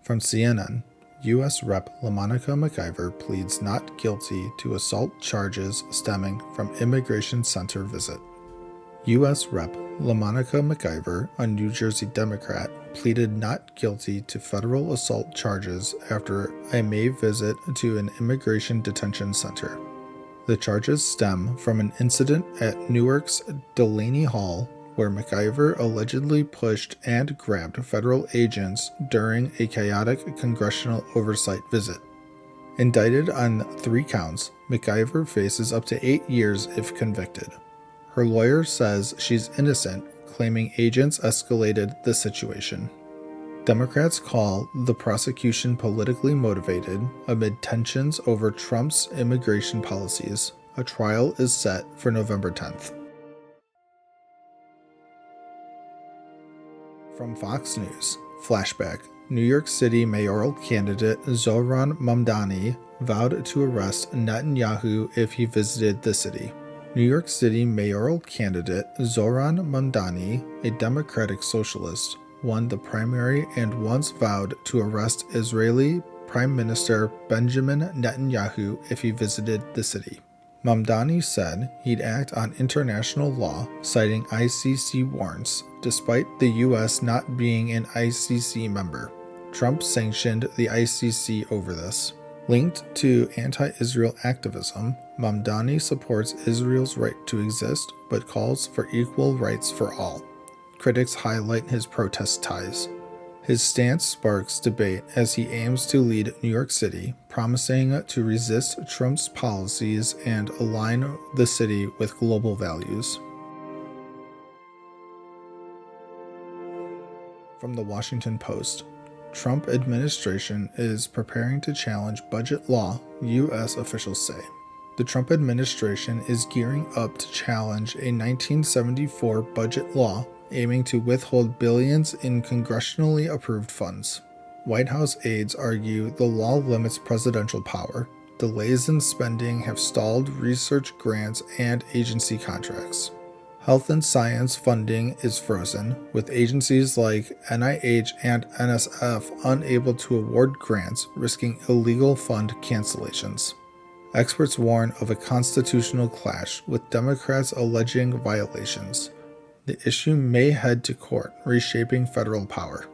From CNN, U.S. Rep. LaMonica McIver pleads not guilty to assault charges stemming from immigration center visit. U.S. Rep. LaMonica McIver, a New Jersey Democrat, pleaded not guilty to federal assault charges after a May visit to an immigration detention center. The charges stem from an incident at Newark's Delaney Hall where McIver allegedly pushed and grabbed federal agents during a chaotic congressional oversight visit. Indicted on 3 counts, McIver faces up to 8 years if convicted. Her lawyer says she's innocent, claiming agents escalated the situation. Democrats call the prosecution politically motivated amid tensions over Trump's immigration policies. A trial is set for November 10th. From Fox News, flashback. New York City mayoral candidate Zohran Mamdani vowed to arrest Netanyahu if he visited the city. New York City mayoral candidate Zohran Mamdani, a Democratic socialist, won the primary and once vowed to arrest Israeli Prime Minister Benjamin Netanyahu if he visited the city. Mamdani said he'd act on international law, citing ICC warrants, despite the U.S. not being an ICC member. Trump sanctioned the ICC over this. Linked to anti-Israel activism, Mamdani supports Israel's right to exist, but calls for equal rights for all. Critics highlight his protest ties. His stance sparks debate as he aims to lead New York City, promising to resist Trump's policies and align the city with global values. From the Washington Post, Trump administration is preparing to challenge budget law, U.S. officials say. The Trump administration is gearing up to challenge a 1974 budget law aiming to withhold billions in congressionally approved funds. White House aides argue the law limits presidential power. Delays in spending have stalled research grants and agency contracts. Health and science funding is frozen, with agencies like NIH and NSF unable to award grants, risking illegal fund cancellations. Experts warn of a constitutional clash, with Democrats alleging violations. The issue may head to court, reshaping federal power.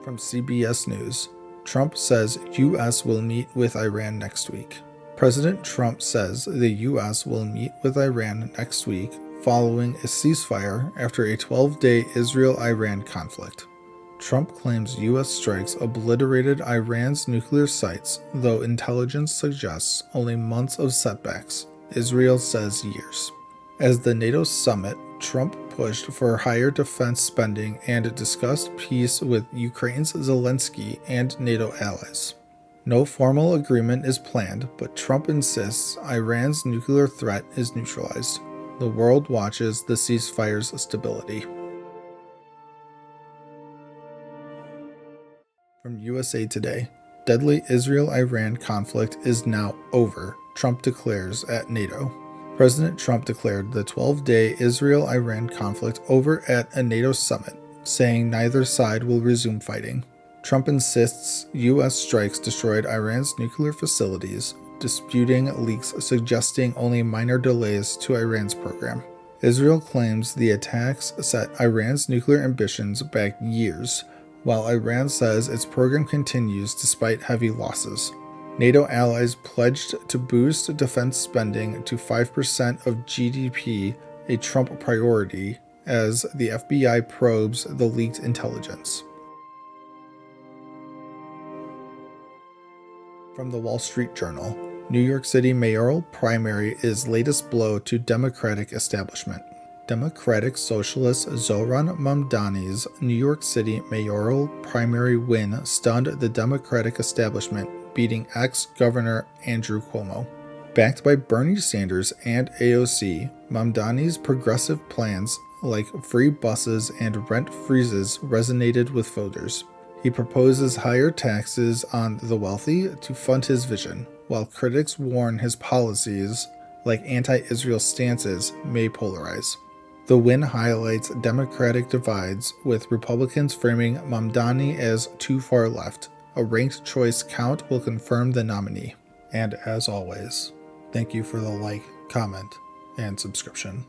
From CBS News, Trump says U.S. will meet with Iran next week. President Trump says the U.S. will meet with Iran next week following a ceasefire after a 12-day Israel-Iran conflict. Trump claims U.S. strikes obliterated Iran's nuclear sites, though intelligence suggests only months of setbacks. Israel says years. As the NATO summit, Trump pushed for higher defense spending and discussed peace with Ukraine's Zelensky and NATO allies. No formal agreement is planned, but Trump insists Iran's nuclear threat is neutralized. The world watches the ceasefire's stability. From USA Today, deadly Israel-Iran conflict is now over, Trump declares at NATO. President Trump declared the 12-day Israel-Iran conflict over at a NATO summit, saying neither side will resume fighting. Trump insists U.S. strikes destroyed Iran's nuclear facilities, disputing leaks suggesting only minor delays to Iran's program. Israel claims the attacks set Iran's nuclear ambitions back years, while Iran says its program continues despite heavy losses. NATO allies pledged to boost defense spending to 5% of GDP, a Trump priority, as the FBI probes the leaked intelligence. From the Wall Street Journal, New York City mayoral primary is latest blow to Democratic establishment. Democratic Socialist Zohran Mamdani's New York City mayoral primary win stunned the Democratic establishment, beating ex-Governor Andrew Cuomo. Backed by Bernie Sanders and AOC, Mamdani's progressive plans like free buses and rent freezes resonated with voters. He proposes higher taxes on the wealthy to fund his vision, while critics warn his policies, like anti-Israel stances, may polarize. The win highlights Democratic divides, with Republicans framing Mamdani as too far left. A ranked choice count will confirm the nominee. And as always, thank you for the like, comment, and subscription.